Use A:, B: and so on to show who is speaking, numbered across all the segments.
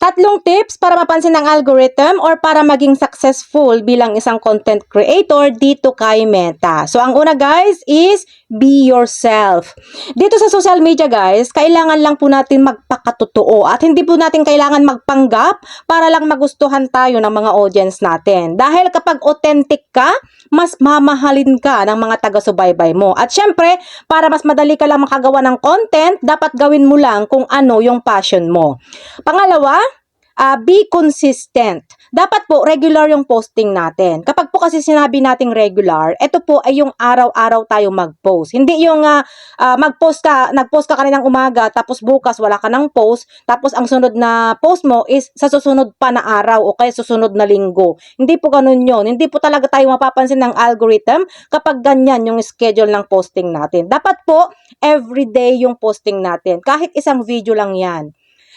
A: Tatlong tips para mapansin ng algorithm or para maging successful bilang isang content creator dito kay Meta. So, ang una guys is be yourself. Dito sa social media guys, kailangan lang po natin magpakatotoo at hindi po natin kailangan magpanggap para lang magustuhan tayo ng mga audience natin. Dahil kapag authentic ka, mas mamahalin ka ng mga taga-subaybay mo. At syempre, para mas madali ka lang makagawa ng content, dapat gawin mo lang kung ano yung passion mo. Pangalawa, be consistent. Dapat po regular yung posting natin. Kapag po kasi sinabi nating regular, ito po ay yung araw-araw tayo mag-post. Hindi yung nagpost ka kaninang umaga, tapos bukas wala ka ng post, tapos ang sunod na post mo is sa susunod pa na araw o kaya susunod na linggo. Hindi po ganun yun. Hindi po talaga tayo mapapansin ng algorithm kapag ganyan yung schedule ng posting natin. Dapat po everyday yung posting natin. Kahit isang video lang yan.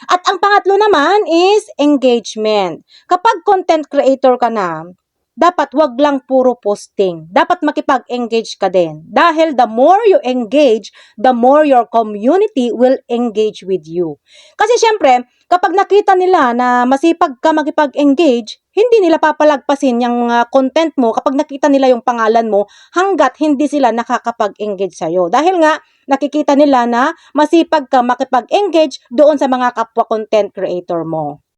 A: At ang pangatlo naman is engagement. Kapag content creator ka na, dapat wag lang puro posting. Dapat makipag-engage ka din. Dahil the more you engage, the more your community will engage with you. Kasi syempre, kapag nakita nila na masipag ka makipag-engage, hindi nila papalagpasin yung content mo kapag nakita nila yung pangalan mo hanggat hindi sila nakakapag-engage sa'yo. Dahil nga, nakikita nila na masipag ka makipag-engage doon sa mga kapwa content creator mo.